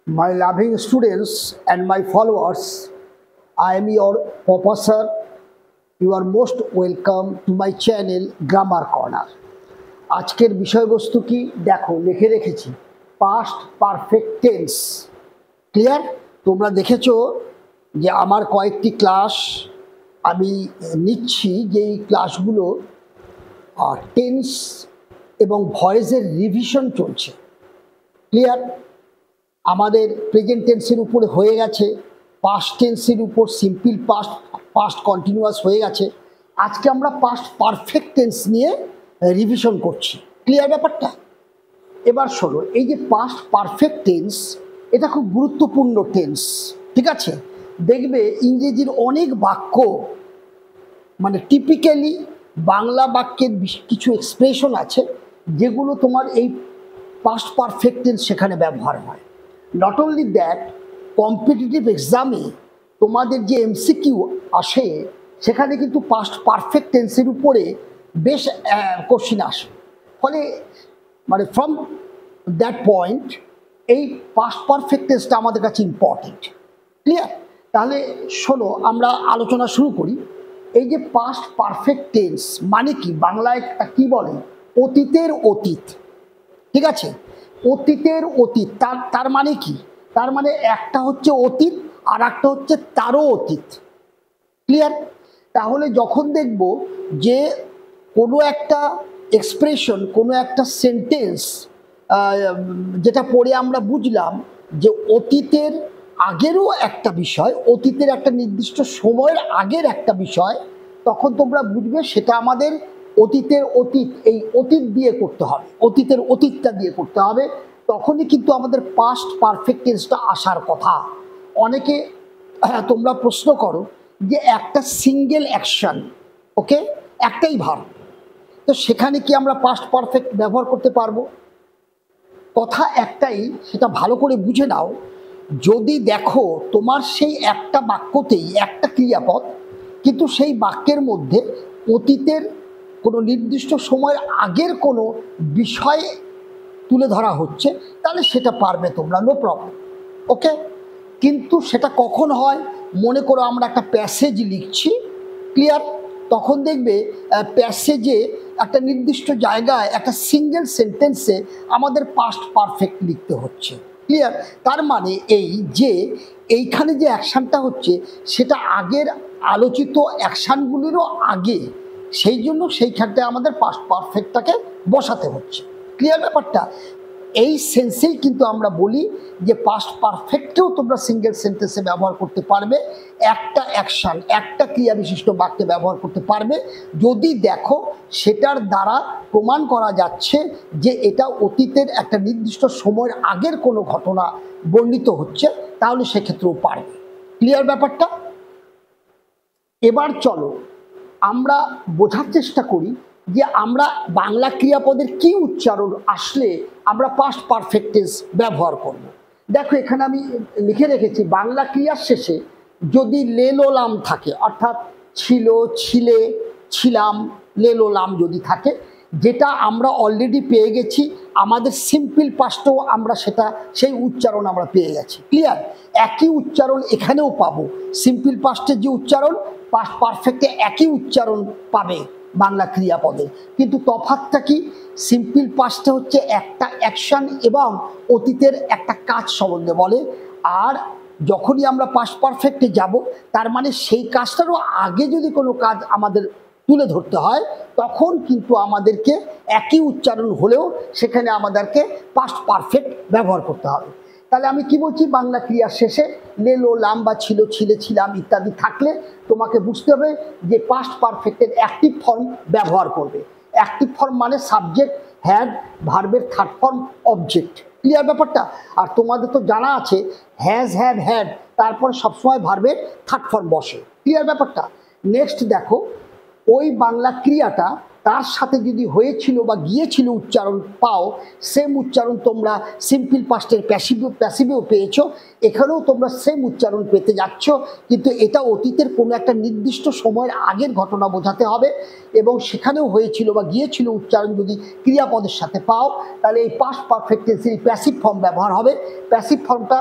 My loving students and my followers, I am your professor. You are most welcome to my channel Grammar Corner. আজকের বিষয়বস্তু কি দেখো লিখে রেখেছি past perfect tense. Clear? তোমরা দেখেছো যে আমার কয়েকটি ক্লাস আমি নিচ্ছি, যে এই ক্লাসগুলো টেন্স এবং ভয়েসের রিভিশন চলছে। ক্লিয়ার? আমাদের প্রেজেন্ট টেন্সের উপরে হয়ে গেছে, পাস্ট টেন্সের উপর সিম্পল পাস্ট কন্টিনিউয়াস হয়ে গেছে। আজকে আমরা পাস্ট পারফেক্ট টেন্স নিয়ে রিভিশন করছি। ক্লিয়ার ব্যাপারটা? এবার শোনো, এই যে পাস্ট পারফেক্ট টেন্স, এটা খুব গুরুত্বপূর্ণ টেন্স। ঠিক আছে? দেখবে ইংরেজির অনেক বাক্য মানে টিপিক্যালি বাংলা বাক্যের কিছু এক্সপ্রেশন আছে যেগুলো তোমার এই পাস্ট পারফেক্ট টেন্স সেখানে ব্যবহার হয়। নট অনলি দ্যাট, কম্পিটিটিভ এক্সামে তোমাদের যে এমসিকিউ আসে সেখানে কিন্তু পাস্ট পারফেক্ট টেন্সের উপরে বেশ কোশ্চিন আসে। ফলে মানে ফ্রম দ্যাট পয়েন্ট এই পাস্ট পারফেক্ট টেন্সটা আমাদের কাছে ইম্পর্টেন্ট। ক্লিয়ার? তাহলে শোনো, আমরা আলোচনা শুরু করি। এই যে পাস্ট পারফেক্ট টেন্স মানে কি, বাংলায় কি বলে? অতীতের অতীত। ঠিক আছে? অতীতের অতীত তার মানে কি? তার মানে একটা হচ্ছে অতীত আর একটা হচ্ছে তারও অতীত। ক্লিয়ার? তাহলে যখন দেখব যে কোনো একটা এক্সপ্রেশন, কোনো একটা সেন্টেন্স যেটা পড়ে আমরা বুঝলাম যে অতীতের আগেরও একটা বিষয়, অতীতের একটা নির্দিষ্ট সময়ের আগের একটা বিষয়, তখন তোমরা বুঝবে সেটা আমাদের অতীতের অতীত, এই অতীত দিয়ে করতে হবে, অতীতের অতীতটা দিয়ে করতে হবে। তখনই কিন্তু আমাদের পাস্ট পারফেক্ট টেন্সটা আসার কথা। অনেকে তোমরা প্রশ্ন করো যে একটা সিঙ্গেল অ্যাকশন, ওকে, একটাই ভার্ব, তো সেখানে কি আমরা পাস্ট পারফেক্ট ব্যবহার করতে পারবো? কথা একটাই, সেটা ভালো করে বুঝে নাও। যদি দেখো তোমার সেই একটা বাক্যতেই একটা ক্রিয়াপদ, কিন্তু সেই বাক্যের মধ্যে অতীতের কোনো নির্দিষ্ট সময়ের আগের কোনো বিষয় তুলে ধরা হচ্ছে, তাহলে সেটা পারবে তোমরা, নো প্রবলেম। ওকে? কিন্তু সেটা কখন হয়? মনে করো আমরা একটা প্যাসেজ লিখছি। ক্লিয়ার? তখন দেখবে প্যাসেজে একটা নির্দিষ্ট জায়গায় একটা সিঙ্গেল সেন্টেন্সে আমাদের পাস্ট পারফেক্ট লিখতে হচ্ছে। ক্লিয়ার? তার মানে এই যে এইখানে যে অ্যাকশানটা হচ্ছে সেটা আগের আলোচিত অ্যাকশানগুলিরও আগে, সেই জন্য সেইখানটায় আমাদের পাস্ট পারফেক্টটাকে বসাতে হচ্ছে। ক্লিয়ার ব্যাপারটা? এই সেন্সেই কিন্তু আমরা বলি যে পাস্ট পারফেক্টকেও তোমরা সিঙ্গেল সেন্টেন্সে ব্যবহার করতে পারবে, একটা অ্যাকশান, একটা ক্রিয়া বিশিষ্ট বাক্যে ব্যবহার করতে পারবে যদি দেখো সেটার দ্বারা প্রমাণ করা যাচ্ছে যে এটা অতীতের একটা নির্দিষ্ট সময়ের আগের কোনো ঘটনা বর্ণিত হচ্ছে, তাহলে সেক্ষেত্রেও পারবে। ক্লিয়ার ব্যাপারটা? এবার চলো আমরা বোঝার চেষ্টা করি যে আমরা বাংলা ক্রিয়াপদের কি উচ্চারণ আসলে আমরা পাস্ট পারফেক্ট টেন্স ব্যবহার করব। দেখো এখানে আমি লিখে রেখেছি বাংলা ক্রিয়ার শেষে যদি লেলোলাম থাকে, অর্থাৎ ছিল, ছিলে, ছিলাম, লেলোলাম যদি থাকে, যেটা আমরা অলরেডি পেয়ে গেছি আমাদের সিম্পল পাস্টেও আমরা সেই উচ্চারণ আমরা পেয়ে গেছি। ক্লিয়ার? একই উচ্চারণ এখানেও পাবো, সিম্পল পাস্টের যে উচ্চারণ পাস্ট পারফেক্টে একই উচ্চারণ পাবে বাংলা ক্রিয়াপদের, কিন্তু তফাৎটা কি? সিম্পল পাস্টে হচ্ছে একটা অ্যাকশন এবং অতীতের একটা কাজ সম্বন্ধে বলে, আর যখনই আমরা পাস্ট পারফেক্টে যাব তার মানে সেই কাজটারও আগে যদি কোনো কাজ আমাদের তুলে ধরতে হয় তখন কিন্তু আমাদেরকে একই উচ্চারণ হলেও সেখানে আমাদেরকে পাস্ট পারফেক্ট ব্যবহার করতে হবে। তাহলে আমি কি বলছি, বাংলা ক্রিয়ার শেষে লেলো, লাম বা ছিল, ছিলে, ছিলাম ইত্যাদি থাকলে তোমাকে বুঝতে হবে যে পাস্ট পারফেক্টের অ্যাক্টিভ ফর্ম ব্যবহার করবে। অ্যাক্টিভ ফর্ম মানে সাবজেক্ট, হ্যাড, ভার্বের থার্ড ফর্ম অবজেক্ট। ক্লিয়ার ব্যাপারটা? আর তোমাদের তো জানা আছে হ্যাজ, হ্যাড, হ্যাড, তারপর সবসময় ভার্বের থার্ড ফর্ম বসে। ক্লিয়ার ব্যাপারটা? নেক্সট দেখো, ওই বাংলা ক্রিয়াটা তার সাথে যদি হয়েছিল বা গিয়েছিল উচ্চারণ পাও, সেম উচ্চারণ তোমরা সিম্পল পাস্টের প্যাসিভেও পেয়েছো, এখানেও তোমরা সেম উচ্চারণ পেতে যাচ্ছ, কিন্তু এটা অতীতের কোনো একটা নির্দিষ্ট সময়ের আগের ঘটনা বোঝাতে হবে, এবং সেখানেও হয়েছিল বা গিয়েছিল উচ্চারণ যদি ক্রিয়াপদের সাথে পাও, তাহলে এই পাস্ট পারফেক্ট টেন্সের প্যাসিভ ফর্ম ব্যবহার হবে। প্যাসিভ ফর্মটা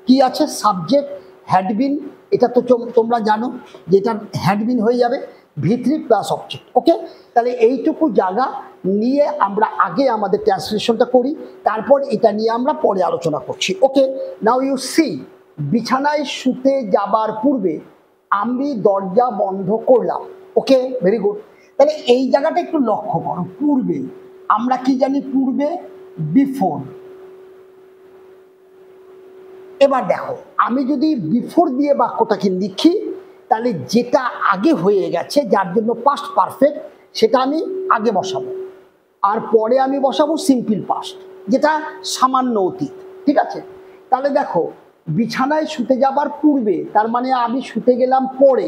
কি আছে? সাবজেক্ট হ্যাড বিন, এটা তো তোমরা জানো যে এটা হ্যাড বিন হয়ে যাবে, V3 প্লাস অবজেক্ট। ওকে, তাহলে এইটুকু জায়গা নিয়ে আমরা আগে আমাদের ট্রান্সলেশনটা করি, তারপর এটা নিয়ে আমরা পরে আলোচনা করছি। ওকে, নাও ইউ সি, বিছানায় শুতে যাবার পূর্বে আমি দরজা বন্ধ করলাম। ওকে, ভেরি গুড। তাহলে এই জায়গাটা একটু লক্ষ্য করো, পূর্বে আমরা কি জানি? পূর্বে বিফোর। এবার দেখো, আমি যদি বিফোর দিয়ে বাক্যটাকে লিখি, তাহলে যেটা আগে হয়ে গেছে যার জন্য পাস্ট পারফেক্ট, সেটা আমি আগে বসাবো, আর পরে আমি বসাবো সিম্পল পাস্ট, যেটা সামান্য অতীত। ঠিক আছে, তাহলে দেখো, বিছানায় শুতে যাবার পূর্বে, তার মানে আমি শুতে গেলাম পরে,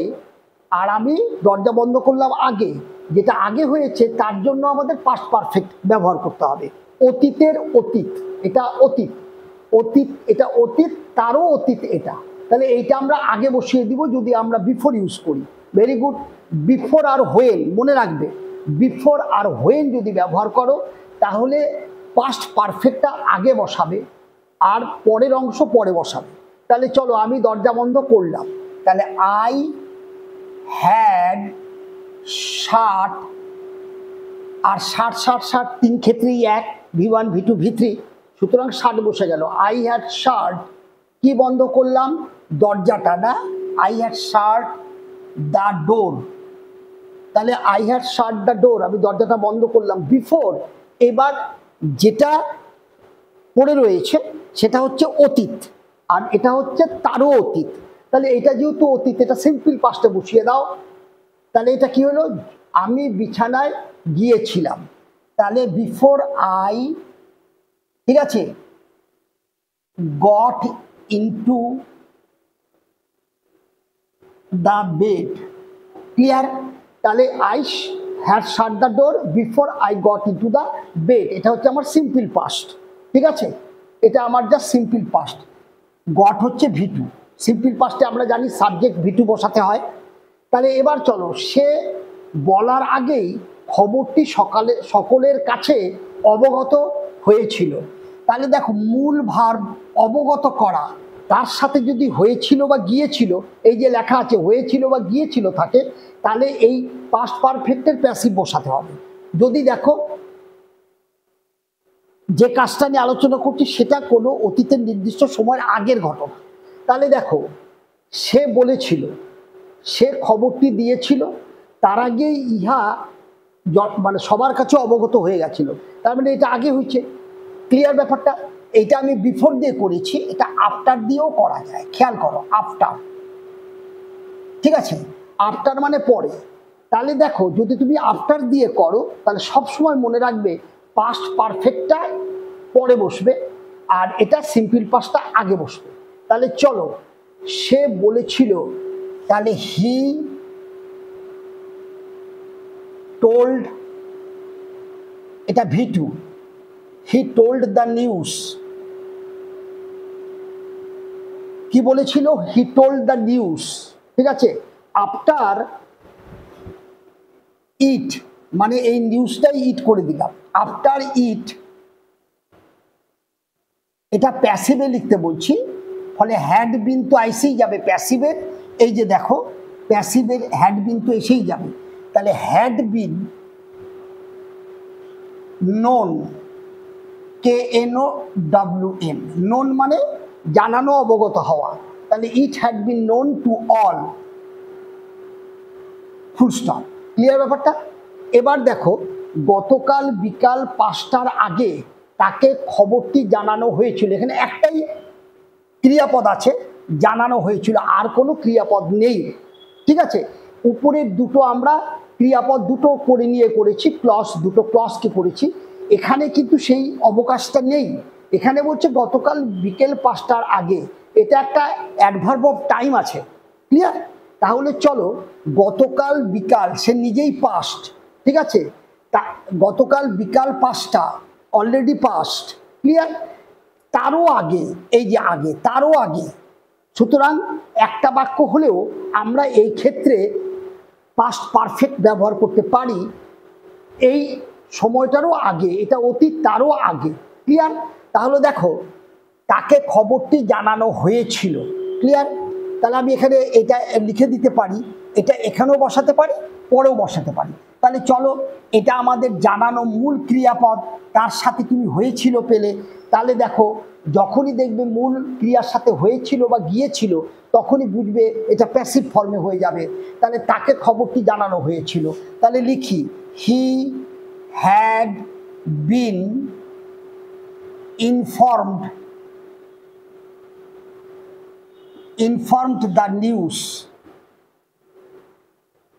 আর আমি দরজা বন্ধ করলাম আগে। যেটা আগে হয়েছে তার জন্য আমাদের পাস্ট পারফেক্ট ব্যবহার করতে হবে। অতীতের অতীত, এটা অতীত, অতীত এটা অতীত, তারও অতীত এটা, তাহলে এইটা আমরা আগে বসিয়ে দিব যদি আমরা বিফোর ইউজ করি। Very good. বিফোর আর হোয়েন, মনে রাখবে, বিফোর আর হোয়েন যদি ব্যবহার করো তাহলে পাস্ট পারফেক্টটা আগে বসাবে আর পরের অংশ পরে বসাবে। তাহলে চলো, আমি দরজা বন্ধ করলাম, তাহলে আই হ্যাড শার্ট, আর শার্ট শার্ট শার্ট তিন ক্ষেত্রেই এক, V1 V2 V3, সুতরাং শার্ট বসে গেল। আই হ্যাড শার্ট, কি বন্ধ করলাম? দরজাটা না, I had shut the door, তাহলে I had shut the door, আমি দরজাটা বন্ধ করলাম বিফোর। এবার যেটা পড়ে রয়েছে সেটা হচ্ছে অতীত, আর এটা হচ্ছে তারও অতীত, তাহলে এটা যেহেতু অতীত, এটা সিম্পল পাস্টে বসিয়ে দাও। তাহলে এটা কি হলো? আমি বিছানায় গিয়েছিলাম, তাহলে বিফোর আই, ঠিক আছে, got into the bed. Clear? তাহলে I had shut the door before I got into the bed, এটা হচ্ছে আমার সিম্পল পাস্ট। ঠিক আছে, এটা আমার জাস্ট সিম্পল পাস্ট। গট হচ্ছে V2, সিম্পল পাস্টে আমরা জানি সাবজেক্ট V2 বসাতে হয়। তাহলে এবার চলো, সে বলার আগেই খবরটি সকলের কাছে অবগত হয়েছিল। তাহলে দেখো, মূল ভার্ব অবগত করা, তার সাথে যদি হয়েছিল বা গিয়েছিল, এই যে লেখা আছে হয়েছিল বা গিয়েছিল থাকে, তাহলে এই পাস্ট পারফেক্টের প্যাসিভ বসাতে হবে। যদি দেখো যে কাজটা নিয়ে আলোচনা করছি সেটা কোনো অতীতের নির্দিষ্ট সময়ের আগের ঘটনা, তাহলে দেখো, সে বলেছিল, সে খবরটি দিয়েছিল, তার আগে ইহা মানে সবার কাছে অবগত হয়ে গেছিল, তার মানে এটা আগে হয়েছে। ক্লিয়ার ব্যাপারটা? এটা আমি বিফোর দিয়ে করেছি, এটা আফটার দিয়েও করা যায়, খেয়াল করো, আফটার। ঠিক আছে, আফটার মানে পরে। তাহলে দেখো, যদি তুমি আফটার দিয়ে করো তাহলে সবসময় মনে রাখবে পাস্ট পারফেক্টটা পরে বসবে আর এটা সিম্পল পাস্টটা আগে বসবে। তাহলে চলো, সে বলেছিল, তাহলে হি টোল্ড, এটা V2, he told the news. কি বলেছিল? He told the news. ঠিক আছে, আফটার ইট, মানে এই নিউজটাই ইট করে দিলাম, আফটার ইট, এটা প্যাসিভে লিখতে বলছি, ফলে হ্যাড বিন তো এসেই যাবে প্যাসিভের, এই যে দেখো প্যাসিভের হ্যাড বিন তো এসেই যাবে, তাহলে had been known, KNOWN, known মানে জানানো, অবগত হওয়া, তাহলে it had been known to all, full stop. Clear ব্যাপারটা? এবার দেখো, গতকাল বিকাল 5টার আগে তাকে খবরটি জানানো হয়েছিল, এখানে একটাই ক্রিয়াপদ আছে, জানানো হয়েছিল, আর কোনো ক্রিয়াপদ নেই। ঠিক আছে, উপরের দুটো আমরা ক্রিয়াপদ দুটো করে নিয়ে করেছি, ক্লজ দুটো ক্লজকে করেছি, এখানে কিন্তু সেই অবকাশটা নেই। এখানে বলছে গতকাল বিকেল 5টার আগে, এটা একটা অ্যাডভার্ব অফ টাইম আছে। ক্লিয়ার? তাহলে চলো, গতকাল বিকাল, সে নিজেই পাস্ট, ঠিক আছে, গতকাল বিকাল 5টা অলরেডি পাস্ট, ক্লিয়ার? তারও আগে, এই যে আগে, তারও আগে। সুতরাং একটা বাক্য হলেও আমরা এই ক্ষেত্রে পাস্ট পারফেক্ট ব্যবহার করতে পারি এই সময়টারও আগে, এটা অতীত তারও আগে, ক্লিয়ার? তাহলে দেখো, তাকে খবরটি জানানো হয়েছিল, ক্লিয়ার? তাহলে আমি এখানে এটা লিখে দিতে পারি, এটা এখানেও বসাতে পারি, পরেও বসাতে পারি। তাহলে চলো, এটা আমাদের জানানো মূল ক্রিয়াপদ, তার সাথে তুমি হয়েছিল পেলে। তাহলে দেখো, যখনই দেখবে মূল ক্রিয়ার সাথে হয়েছিল বা গিয়েছিল, তখনই বুঝবে এটা প্যাসিভ ফর্মে হয়ে যাবে। তাহলে তাকে খবরটি জানানো হয়েছিল। তাহলে লিখি, he had been informed the news.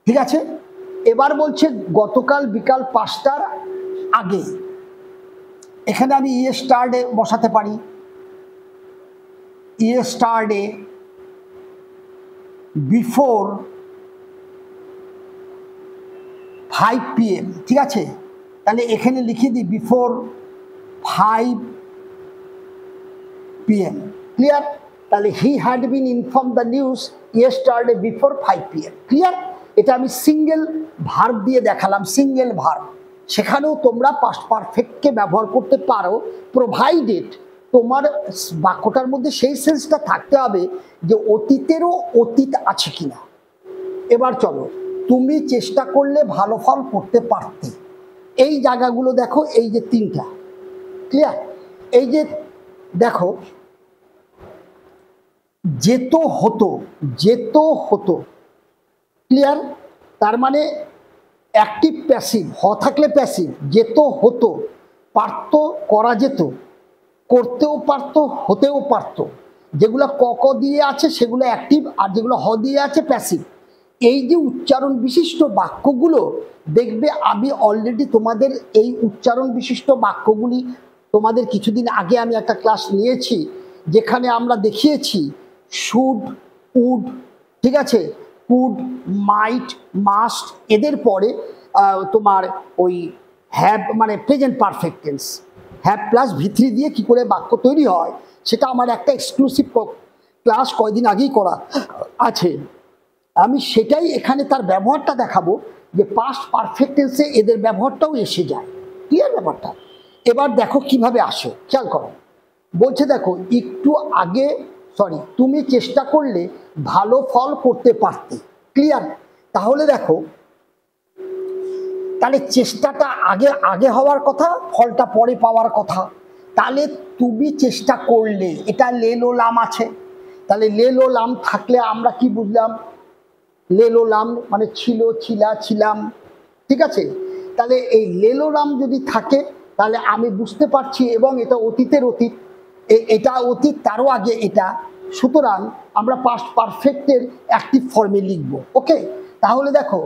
ঠিক আছে? এবার বলছে গতকাল বিকাল 5টার আগে। এখানে আমি ইয়েস্টারডে বসাতে পারি, ইয়েস্টারডে বিফোর 5 PM, ঠিক আছে? তাহলে এখানে লিখে দিই বিফোর 5 PM, ক্লিয়ার? তাহলে he had been inform the news yesterday before 5 PM, clear? এটা আমি সিঙ্গেল ভার্ব দিয়ে দেখালাম, সিঙ্গেল ভার্ব। সেখানেও তোমরা পাস্ট পারফেক্টকে ব্যবহার করতে পারো, প্রোভাইডেড তোমার বাক্যটার মধ্যে সেই সেন্সটা থাকতে হবে যে অতীতেরও অতীত আছে কিনা। এবার চলো, তুমি চেষ্টা করলে ভালো ফল করতে পারতে। এই জায়গাগুলো দেখো, এই যে 3টা, ক্লিয়ার? এই যে দেখো, যেত হতো, যেত হতো, ক্লিয়ার? তার মানে অ্যাক্টিভ প্যাসিভ, থাকলে প্যাসিভ, যেত হতো, পারত করা যেত, করতেও পারতো, হতেও পারতো। যেগুলো ক দিয়ে আছে সেগুলো অ্যাক্টিভ, আর যেগুলো হ দিয়ে আছে প্যাসিভ। এই যে উচ্চারণ বিশিষ্ট বাক্যগুলো দেখবে, আমি অলরেডি তোমাদের এই উচ্চারণ বিশিষ্ট বাক্যগুলি তোমাদের কিছুদিন আগে আমি একটা ক্লাস নিয়েছি, যেখানে আমরা দেখিয়েছি শুড, উড, ঠিক আছে, কুড, মাইট, মাস্ট, এদের পরে তোমার ওই হ্যাভ মানে present perfect tense, have plus V3 দিয়ে কি করে বাক্য তৈরি হয়, সেটা আমার একটা এক্সক্লুসিভ ক্লাস কয়দিন আগেই করা আছে। আমি সেটাই এখানে তার ব্যবহারটা দেখাবো, যে পাস্ট পারফেক্ট টেন্সে এদের ব্যবহারটাও এসে যায়, ক্লিয়ার ব্যাপারটা? এবার দেখো কিভাবে আসে, খেয়াল করো। বলছে দেখো, একটু আগে, সরি, তুমি চেষ্টা করলে ভালো ফল করতে পারতে, ক্লিয়ার? তাহলে দেখো, তাহলে চেষ্টাটা আগে আগে হওয়ার কথা, ফলটা পরে পাওয়ার কথা। তাহলে তুমি চেষ্টা করলে, এটা লেলো লাম আছে, তাহলে লেলো লাম থাকলে আমরা কি বুঝলাম? লেলো লাম মানে ছিল, ছিলা, ছিলাম, ঠিক আছে? তাহলে এই লেলো লাম যদি থাকে, তাহলে আমি বুঝতে পারছি, এবং এটা অতীতের অতীত, এটা অতীত তারও আগে এটা। সুতরাং আমরা পাস্ট পারফেক্টের অ্যাক্টিভ ফর্মে লিখব, ওকে? তাহলে দেখো,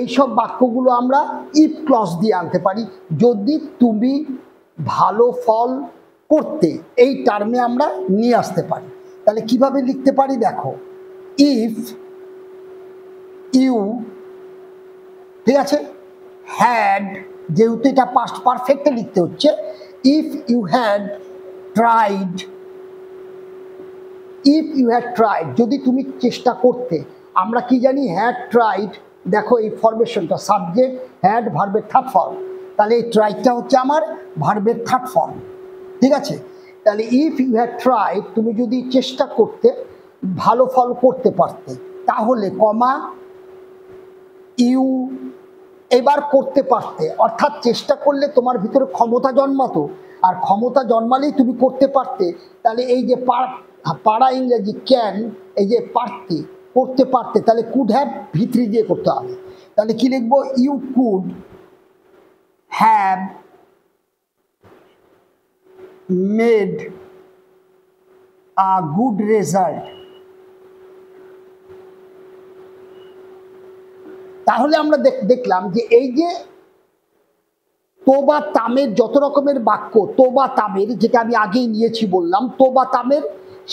এইসব বাক্যগুলো আমরা ইফ ক্লজ দিয়ে আনতে পারি, যদি তুমি ভালো ফল করতে, এই টার্মে আমরা নিয়ে আসতে পারি। তাহলে কিভাবে লিখতে পারি দেখো, ইফ ইউ, ঠিক আছে, হ্যাড, যেহেতু এটা পাস্ট পারফেক্টে লিখতে হচ্ছে, if you had tried, if you had tried, যদি তুমি চেষ্টা করতে। আমরা কি জানি? হ্যাড ট্রাইড, দেখো এই ফরমেশনটা, সাবজেক্ট হ্যাড, ভার্বের থার্ড ফর্ম। তাহলে এই ট্রাইডটা হচ্ছে আমার ভার্বের থার্ড ফর্ম, ঠিক আছে? তাহলে ইফ ইউ হ্যাড ট্রাইড, তুমি যদি চেষ্টা করতে ভালো ফল করতে পারতে, তাহলে কমা ইউ, এবার করতে পারতে, অর্থাৎ চেষ্টা করলে তোমার ভিতরে ক্ষমতা জন্মাতো, আর ক্ষমতা জন্মালেই তুমি করতে পারতে। তাহলে এই যে পারা ইংরেজি ক্যান, এই যে পারতে, করতে পারতে, তাহলে কুড হ্যাভ V3 দিয়ে করতে হবে। তাহলে কি লিখবো? You could have made a good result. তাহলে আমরা দেখলাম যে এই যে তো বা তামের যত রকমের বাক্য, তো বা তামের, যেটা আমি আগেই নিয়েছি বললাম, তো বা তামের,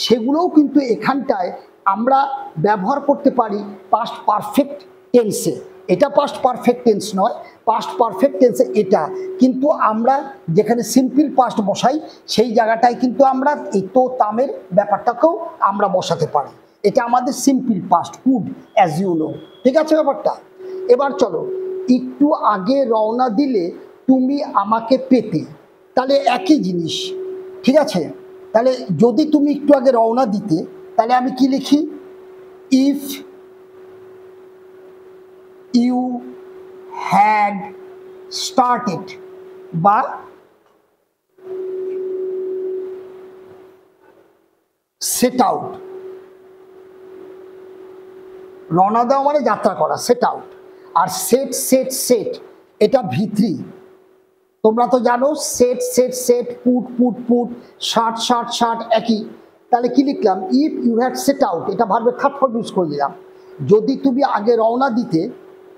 সেগুলোও কিন্তু এখানটায় আমরা ব্যবহার করতে পারি পাস্ট পারফেক্ট টেন্সে। এটা পাস্ট পারফেক্ট টেন্স নয়, পাস্ট পারফেক্ট টেন্সে এটা, কিন্তু আমরা যেখানে সিম্পল পাস্ট বসাই সেই জায়গাটায় কিন্তু আমরা এই তো তামের ব্যাপারটাকেও আমরা বসাতে পারি। এটা আমাদের simple past, could as you know. ঠিক আছে ব্যাপারটা? এবার চলো, একটু আগে রওনা দিলে তুমি আমাকে পেতে, তাহলে একই জিনিস। ঠিক আছে, তাহলে যদি তুমি একটু আগে রওনা দিতে, তাহলে আমি কি লিখি? ইফ ইউ হ্যাড স্টার্টেড, বা সেট আউট। রওনা দেওয়া মানে যাত্রা করা, সেট আউট। আর সেট সেট সেট এটা ভিত্রি, তোমরা তো জানো set set set, put put put, shut shut shut একই। তাহলে কি লিখলাম? If you had set out, এটা ভার্বের থার্ড ফর্ম ইউজ করে দিলাম। যদি তুমি আগে রওনা দিতে,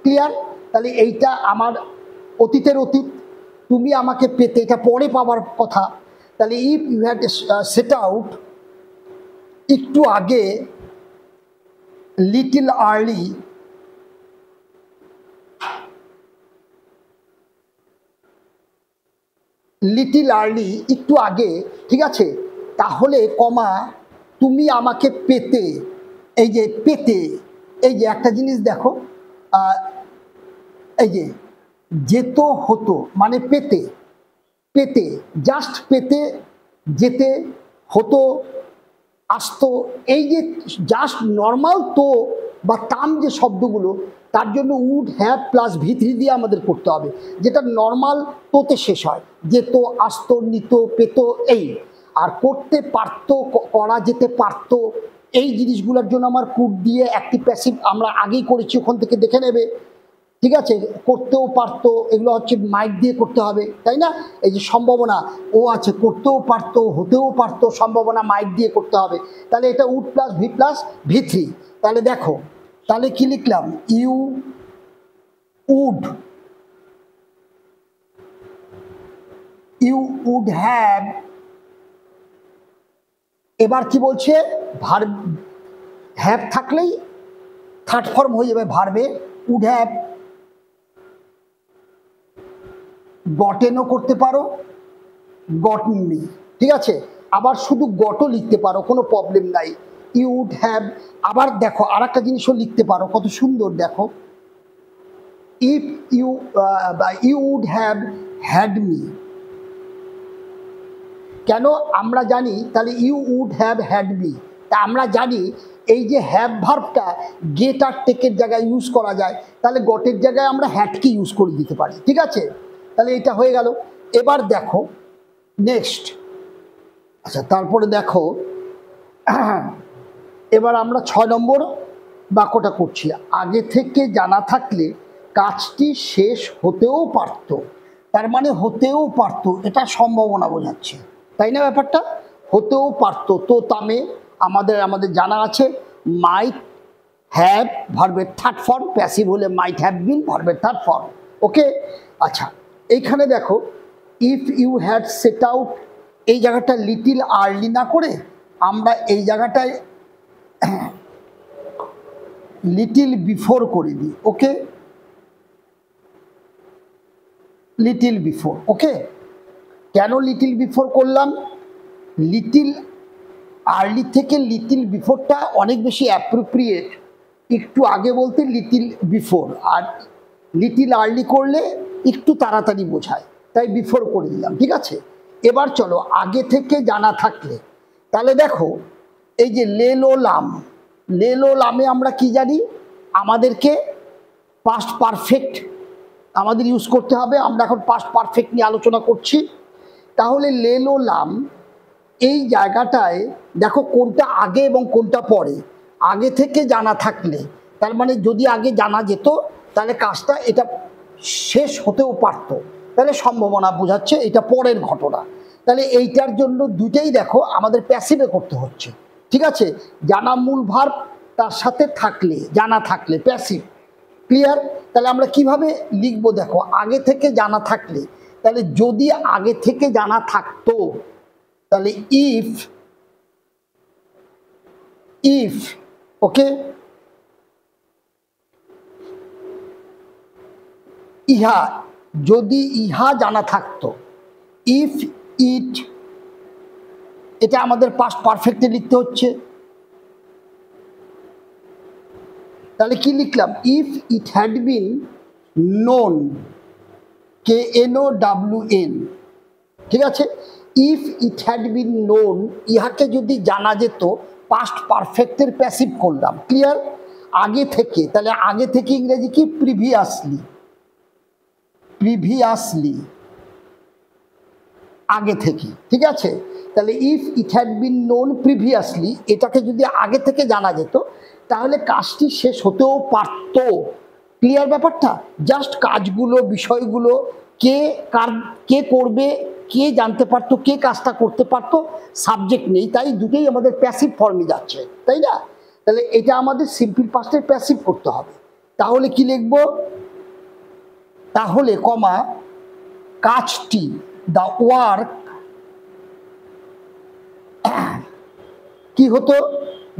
ক্লিয়ার? তাহলে এইটা আমার অতীতের অতীত, তুমি আমাকে পেতে এটা পরে পাওয়ার কথা। তাহলে if you had set out, একটু আগে, লিটল আর্লি, লিটল আর্লি একটু আগে, ঠিক আছে, তাহলে কমা তুমি আমাকে পেতে। এই যে পেতে, এই যে একটা জিনিস দেখো, এই যে যেত হতো মানে পেতে, পেতে জাস্ট পেতে, যেতে হতো, আসতো, এই যে জাস্ট নর্মাল তো বা তাম যে শব্দগুলো, তার জন্য উড হ্যাভ প্লাস ভিত্রি দিয়ে আমাদের করতে হবে, যেটা নর্মাল তোতে শেষ হয়, যেত, আসতো, নিত, পেত, এই। আর করতে পারতো, করা যেতে পারতো, এই জিনিসগুলোর জন্য আমার কুড দিয়ে অ্যাক্টিভ প্যাসিভ আমরা আগেই করেছি, ওখান থেকে দেখে নেবে। ঠিক আছে, করতেও পারতো, এগুলো হচ্ছে মাইট দিয়ে করতে হবে, তাই না? এই যে সম্ভাবনা ও আছে, করতেও পারতো, হতেও পারতো, সম্ভাবনা মাইট দিয়ে করতে হবে। তাহলে এটা উড প্লাস ভি প্লাস ভি3। তাহলে দেখো, তাহলে কি লিখলাম? You would, you would have, এবার কি বলছে? ভার্ব, হ্যাভ থাকলেই থার্ড ফর্ম হয়ে যাবে ভার্বে, উড হ্যাভ। গটেনও করতে পারো, গটনি, ঠিক আছে, আবার শুধু গটও লিখতে পারো, কোনো প্রবলেম নাই। ইউ উড হ্যাভ, আবার দেখো আর একটা জিনিসও লিখতে পারো, কত সুন্দর দেখো, if you you would have had me. কেন আমরা জানি? তাহলে you would have had me, তা আমরা জানি এই যে হ্যাভ ভার্বটা গেট আর টেকের জায়গায় ইউজ করা যায়, তাহলে গটের জায়গায় আমরা হ্যাডকে ইউজ করে দিতে পারি। ঠিক আছে, তাহলে এটা হয়ে গেল। এবার দেখো নেক্সট, আচ্ছা তারপরে দেখো, এবার আমরা 6 নম্বর বাক্যটা করছি। আগে থেকে জানা থাকলে কাজটি শেষ হতেও পারত, তার মানে হতেও পারত, এটা সম্ভাবনা বোঝাচ্ছে, তাই না? ব্যাপারটা হতেও পারত, তো তামে আমাদের জানা আছে মাইট হ্যাভ ভার্বের থার্ড ফর্ম, প্যাসিভ হলে মাইট হ্যাভ বিন ভার্বের থার্ড ফর্ম। ওকে, আচ্ছা এইখানে দেখো, if you had set out, এই জায়গাটা লিটিল আর্লি না করে আমরা এই জায়গাটায় লিটিল বিফোর করে দিই। ওকে, লিটিল বিফোর। ওকে, কেন লিটিল বিফোর করলাম? লিটিল আর্লি থেকে লিটিল বিফোরটা অনেক বেশি অ্যাপ্রোপ্রিয়েট, একটু আগে বলতে লিটিল বিফোর, আর লিটিল আর্লি করলে একটু তাড়াতাড়ি বোঝায়, তাই বিফোর করে দিলাম। ঠিক আছে, এবার চলো আগে থেকে জানা থাকলে, তাহলে দেখো এই যে লেলো লাম, লেলো লামে আমরা কি জানি? আমাদেরকে পাস্ট পারফেক্ট আমাদের ইউজ করতে হবে, আমরা এখন পাস্ট পারফেক্ট নিয়ে আলোচনা করছি। তাহলে লেলো লাম এই জায়গাটায় দেখো কোনটা আগে এবং কোনটা পরে। আগে থেকে জানা থাকলে, তার মানে যদি আগে জানা যেত তাহলে কাজটা এটা শেষ হতেও পারতো, তাহলে সম্ভাবনা বোঝাচ্ছে এটা পরের ঘটনা। তাহলে এইটার জন্য দুইটাই দেখো আমাদের প্যাসিভে করতে হচ্ছে। ঠিক আছে, জানা মূল ভার্ব, তার সাথে থাকলে, জানা থাকলে প্যাসিভ। ক্লিয়ার? তাহলে আমরা কিভাবে লিখবো দেখো, আগে থেকে জানা থাকলে, তাহলে যদি আগে থেকে জানা থাকতো, তাহলে ইফ, ইফ, ওকে, ইহা, যদি ইহা জানা থাকতো, ইফ ইট, এটা আমাদের পাস্ট পারফেক্টে লিখতে হচ্ছে। তাহলে কি লিখলাম? If it had been known, KNOWN, ঠিক আছে। If it had been known, ইহাকে যদি জানা যেত, পাস্ট পারফেক্টের প্যাসিভ করলাম। ক্লিয়ার? আগে থেকে, তাহলে আগে থেকে ইংরেজি কি? প্রিভিয়াসলি। প্রিভিয়াসলি, আগে থেকে, ঠিক আছে। তাহলে if it had been known previously, এটাকে যদি আগে থেকে জানা যেত তাহলে কাজটি শেষ হতেও পারত। ক্লিয়ার ব্যাপারটা? জাস্ট কাজগুলো, বিষয়গুলো কে করবে, কে জানতে পারতো, কে কাজটা করতে পারতো, সাবজেক্ট নেই, তাই দুটোই আমাদের প্যাসিভ ফর্মে যাচ্ছে, তাই না? তাহলে এটা আমাদের সিম্পল পাস্টের প্যাসিভ করতে হবে। তাহলে কি লিখব? তাহলে কমা, কাজটি, দ্য ওয়ার্ক, কি হতো?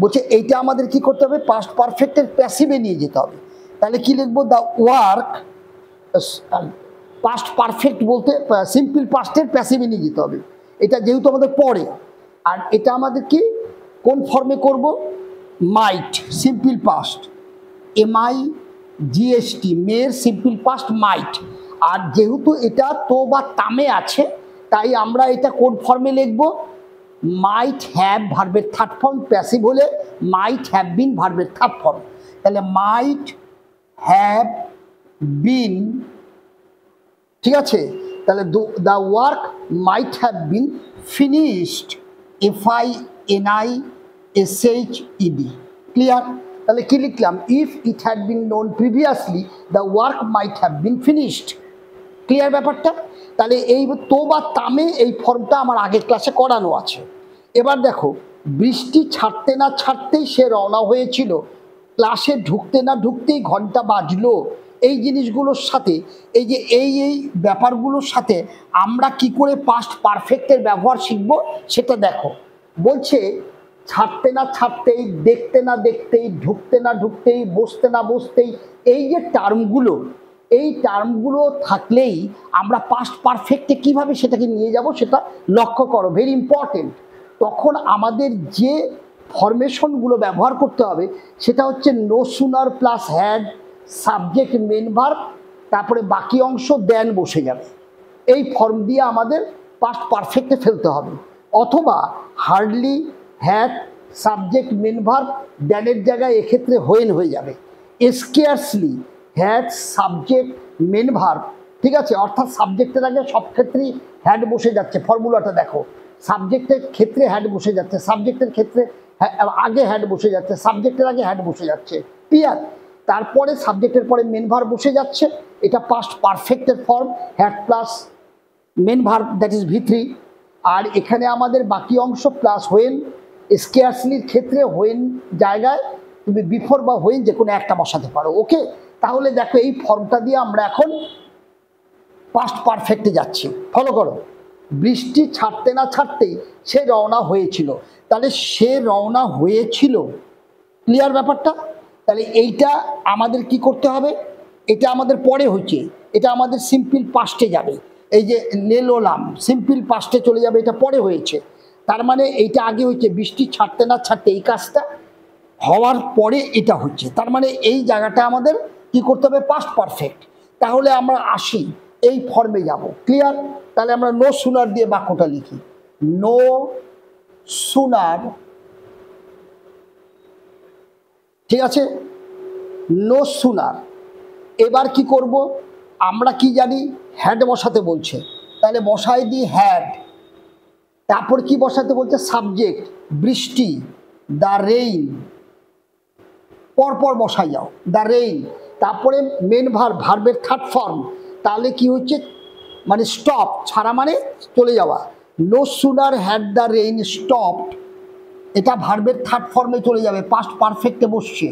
বলছে এইটা আমাদের কি করতে হবে? পাস্ট পারফেক্টের প্যাসিভে নিয়ে যেতে হবে। তাহলে কি লিখবো? দ্য ওয়ার্ক, পাস্ট পারফেক্ট বলতে সিম্পল পাস্টের প্যাসিভে নিয়ে যেতে হবে। এটা যেহেতু আমাদের পরে, আর এটা আমাদের কি কোন ফর্মে করব? মাইট, সিম্পল পাস্ট, MIGST, মেয়ের সিম্পল পাস্ট মাইট। আর যেহেতু এটা তো বা তামে আছে, তাই আমরা এটা কোন ফর্মে লিখব? মাইট হ্যাভ ভার্বের থার্ড ফর্ম, প্যাসিভ হলে মাইট হ্যাভ বিন ভার্বের থার্ড ফর্ম। তাহলে মাইট হ্যাভ বিন, ঠিক আছে। তাহলে the work might have been finished, FINISHED। Clear? তাহলে কি লিখলাম? If it had been known previously, the work might have been finished. Clear ব্যাপারটা? তাহলে এই তো বা তামে এই ফর্মটা আমার আগের ক্লাসে করানো আছে। এবার দেখো, বৃষ্টি ছাড়তে না ছাড়তেই সে রওনা হয়েছিল, ক্লাসে ঢুকতে না ঢুকতেই ঘন্টা বাজলো। এই জিনিসগুলোর সাথে, এই যে এই ব্যাপারগুলোর সাথে আমরা কি করে পাস্ট পারফেক্টের ব্যবহার শিখবো সেটা দেখো। বলছে ছাড়তে না ছাড়তেই, দেখতে না দেখতেই, ঢুকতে না ঢুকতেই, বসতে না বসতেই, এই যে টার্মগুলো, এই টার্মগুলো থাকলেই আমরা পাস্ট পারফেক্টে কিভাবে সেটাকে নিয়ে যাব সেটা লক্ষ্য করো, ভেরি ইম্পর্টেন্ট। তখন আমাদের যে ফরমেশনগুলো ব্যবহার করতে হবে সেটা হচ্ছে no sooner plus had, subject main verb, তারপরে বাকি অংশ দেন বসে যাবে। এই ফর্ম দিয়ে আমাদের পাস্ট পারফেক্টে ফেলতে হবে। অথবা hardly, had, subject main verb, দেনের জায়গায় এক্ষেত্রে হোয়েন হয়ে যাবে। Scarcely, had, subject main verb, ঠিক আছে। অর্থাৎ সাবজেক্টের আগে সব ক্ষেত্রেই হ্যাড বসে যাচ্ছে। ফর্মুলাটা দেখো, সাবজেক্টের ক্ষেত্রে হ্যাড বসে যাচ্ছে, সাবজেক্টের ক্ষেত্রে আগে হ্যাড বসে যাচ্ছে, সাবজেক্টের আগে হ্যাড বসে যাচ্ছে। ক্লিয়ার? তারপরে সাবজেক্টের পরে মেন ভার্ব বসে যাচ্ছে, এটা পাস্ট পারফেক্টের form, had plus main verb, that is V3। আর এখানে আমাদের বাকি অংশ প্লাস হোয়েন। স্কেয়ার্সলির ক্ষেত্রে হোয়েন জায়গায় তুমি বিফোর বা হোয়েন যে কোনো একটা বসাতে পারো। ওকে? তাহলে দেখো এই ফর্মটা দিয়ে আমরা এখন পাস্ট পারফেক্টে যাচ্ছি। ফলো করো। বৃষ্টি ছাড়তে না ছাড়তেই সে রওনা হয়েছিল, তাহলে সে রওনা হয়েছিল। ক্লিয়ার ব্যাপারটা? তাহলে এইটা আমাদের কি করতে হবে? এটা আমাদের পরে হচ্ছে, এটা আমাদের সিম্পল পাস্টে যাবে। এই যে নেলোলাম, সিম্পল পাস্টে চলে যাবে, এটা পরে হয়েছে। তার মানে এইটা আগে হচ্ছে, বৃষ্টি ছাড়তে না ছাড়তে এই কাজটা হওয়ার পরে এটা হচ্ছে। তার মানে এই জায়গাটা আমাদের কি করতে হবে? Past perfect. তাহলে আমরা আসি, এই ফর্মে যাব। ক্লিয়ার? তাহলে আমরা নো সুনার দিয়ে বাক্যটা লিখি। নো সুনার, ঠিক আছে, নো সুনার। এবার কি করব? আমরা কি জানি? হ্যাড বসাতে বলছে, তাহলে বসাই দিই হ্যাড। তারপর কি বসাতে বলছে? সাবজেক্ট, বৃষ্টি, দ্য রেইন, পরপর বসাই যাও, দ্য রেইন। তারপরে মেন ভার্ব, ভার্বের থার্ড ফর্ম, তাহলে কি হচ্ছে? মানে স্টপ, ছাড়া মানে চলে যাওয়া। No sooner had the rain stopped, এটা ভার্বের থার্ড ফর্মে চলে যাবে, পাস্ট পারফেক্টে বসছে।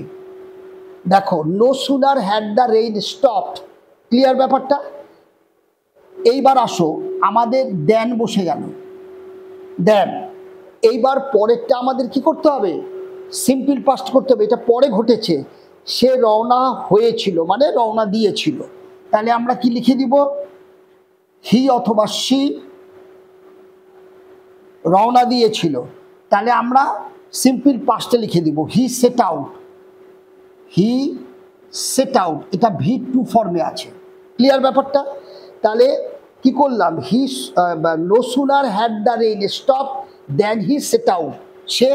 দেখো, no sooner had the rain stopped. Clear ব্যাপারটা? এইবার আসো, আমাদের দেন বসে গেল, দেন। এইবার পরেরটা আমাদের কি করতে হবে? সিম্পল পাস্ট করতে হবে, এটা পরে ঘটেছে। সে রওনা হয়েছিল মানে রওনা দিয়েছিল। তাহলে আমরা কি লিখে দিব, হি অথবা সি রওনা দিয়েছিল, তাহলে আমরা সিম্পল পাস্টে লিখে দিব he set out, he set out, এটা V2 ফর্মে আছে। ক্লিয়ার ব্যাপারটা? তাহলে কি করলাম, he no sooner had the rain stop then he set out, সে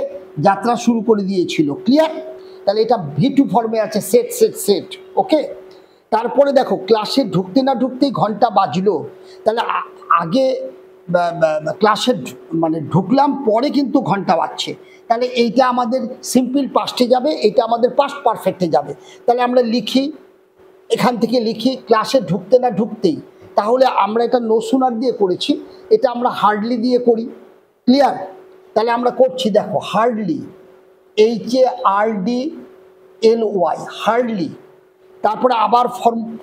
যাত্রা শুরু করে দিয়েছিল। ক্লিয়ার? তাহলে এটা V2 ফর্মে আছে, সেট সেট সেট। ওকে, তারপরে দেখো ক্লাসে ঢুকতে না ঢুকতেই ঘন্টা বাজলো, তাহলে আগে ক্লাসে মানে ঢুকলাম, পরে কিন্তু ঘন্টা বাজছে, তাহলে এইটা আমাদের সিম্পল পাস্টে যাবে, এটা আমাদের পাস্ট পারফেক্টে যাবে। তাহলে আমরা লিখি, এখান থেকে লিখি ক্লাসে ঢুকতে না ঢুকতেই, তাহলে আমরা এটা নো সুনার দিয়ে করেছি, এটা আমরা হার্ডলি দিয়ে করি। ক্লিয়ার? তাহলে আমরা করছি, দেখো হার্ডলি, HARDLY, হার্ডলি, তারপরে আবার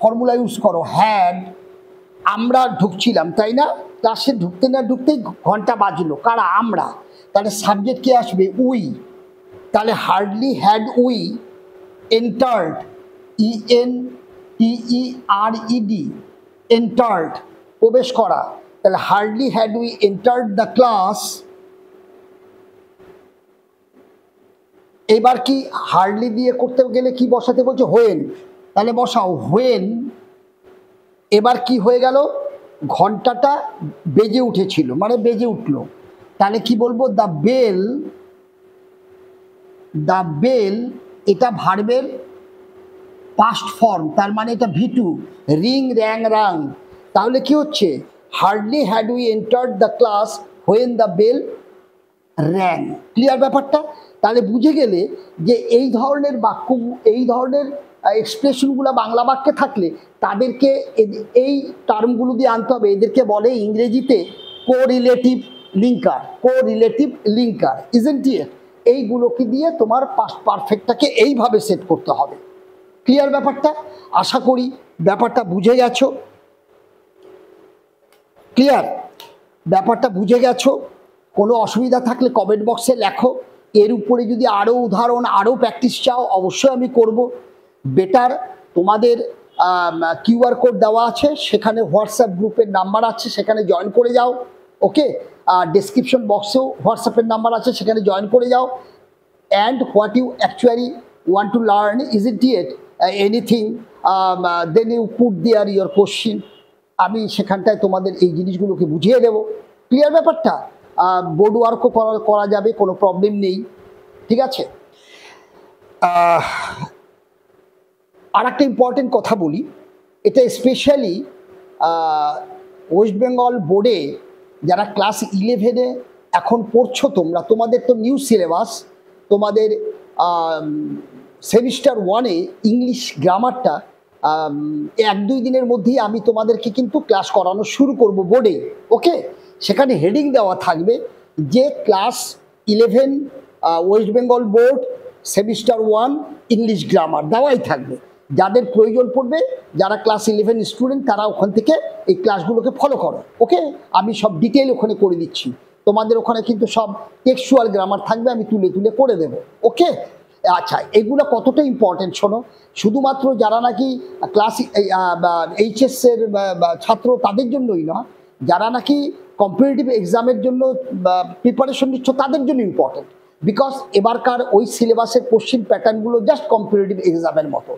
ফর্মুলা ইউজ করো, হ্যাড, আমরা ঢুকছিলাম তাই না, ক্লাসে ঢুকতে না ঢুকতেই ঘন্টা বাজলো, কারা, আমরা, তাহলে সাবজেক্ট কি আসবে, উই, তাহলে hardly had we entered, ENTERED, entered, প্রবেশ করা, তাহলে hardly had we entered the class. এবার কি হার্ডলি দিয়ে করতে গেলে কি বসাতে বলছে, হোয়েন, তাহলে বসাও হোয়েন। এবার কি হয়ে গেল, ঘন্টাটা বেজে উঠেছিল, মানে বেজে উঠলো, তাহলে কি বলবো, দ্য বেল, দ্য বেল, এটা ভার্বের পাস্ট ফর্ম, তার মানে এটা V2, রিং র্যাং রাং, তাহলে কি হচ্ছে, hardly had we entered the class when the bell rang. Clear ব্যাপারটা? তাহলে বুঝে গেলে যে এই ধরনের বাক্য, এই ধরনের এক্সপ্রেশনগুলো বাংলা বাক্যে থাকলে তাদেরকে এই টার্মগুলো দিয়ে আনতে হবে, এদেরকে বলে ইংরেজিতে correlative linker, correlative linker, isn't it? এইগুলোকে দিয়ে তোমার পাস্ট পারফেক্টটাকে এইভাবে সেট করতে হবে। ক্লিয়ার ব্যাপারটা? আশা করি ব্যাপারটা বুঝে গেছো। ক্লিয়ার? ব্যাপারটা বুঝে গেছো? কোনো অসুবিধা থাকলে কমেন্ট বক্সে লেখো। এর উপরে যদি আরও উদাহরণ, আরও প্র্যাকটিস চাও, অবশ্যই আমি করব। বেটার তোমাদের QR কোড দেওয়া আছে, সেখানে হোয়াটসঅ্যাপ গ্রুপের নাম্বার আছে, সেখানে জয়েন করে যাও। ওকে, ডেসক্রিপশন বক্সেও হোয়াটসঅ্যাপের নাম্বার আছে, সেখানে জয়েন করে যাও। And what you actually want to learn, isn't it anything, then you put there your question, আমি সেখানটায় তোমাদের এই জিনিসগুলোকে বুঝিয়ে দেব। ক্লিয়ার ব্যাপারটা? বোর্ড ওয়ার্কও করা যাবে, কোনো প্রবলেম নেই। ঠিক আছে? আর একটা ইম্পর্টেন্ট কথা বলি, এটা স্পেশালি ওয়েস্ট বেঙ্গল বোর্ডে যারা ক্লাস 11-এ এখন পড়ছো তোমরা, তোমাদের তো নিউ সিলেবাস, তোমাদের সেমিস্টার 1-এ ইংলিশ গ্রামারটা 1-2 দিনের মধ্যেই আমি তোমাদেরকে কিন্তু ক্লাস করানো শুরু করব বোর্ডে। ওকে, সেখানে হেডিং দেওয়া থাকবে যে class 11 West Bengal board semester 1 English grammar দেওয়াই থাকবে। যাদের প্রয়োজন পড়বে, যারা ক্লাস 11 স্টুডেন্ট, তারা ওখান থেকে এই ক্লাসগুলোকে ফলো করো। ওকে, আমি সব ডিটেল ওখানে করে দিচ্ছি, তোমাদের ওখানে কিন্তু সব টেক্সচুয়াল গ্রামার থাকবে, আমি তুলে তুলে করে দেবো। ওকে, আচ্ছা, এগুলো কতটা ইম্পর্টেন্ট শোনো, শুধুমাত্র যারা নাকি ক্লাস এইচএসের ছাত্র তাদের জন্যই নয়, যারা নাকি কম্পিটিটিভ এক্সামের জন্য প্রিপারেশন নিচ্ছ তাদের জন্য ইম্পর্টেন্ট। বিকজ এবারকার ওই সিলেবাসের কোশ্চেন প্যাটার্নগুলো জাস্ট কম্পিটিটিভ এক্সামের মতো,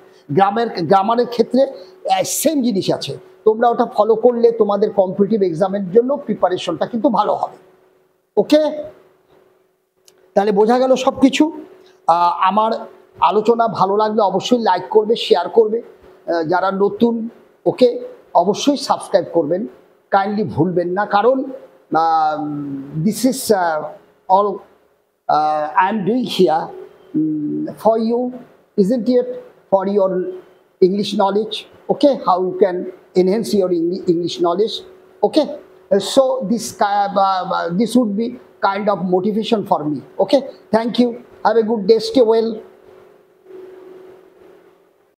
গ্রামারের ক্ষেত্রে সেম জিনিস আছে, তোমরা ওটা ফলো করলে তোমাদের কম্পিটিটিভ এক্সামের জন্য প্রিপারেশনটা কিন্তু ভালো হবে। ওকে, তাহলে বোঝা গেল সব কিছু। আমার আলোচনা ভালো লাগলে অবশ্যই লাইক করবে, শেয়ার করবে, যারা নতুন ওকে অবশ্যই সাবস্ক্রাইব করবেন, কাইন্ডলি ভুলবেন না, কারণ this is all I am doing here for you, isn't it, for your English knowledge. Okay, how you can enhance your English knowledge. Okay, so this would be kind of motivation for me. Okay, thank you, have a good day, stay well.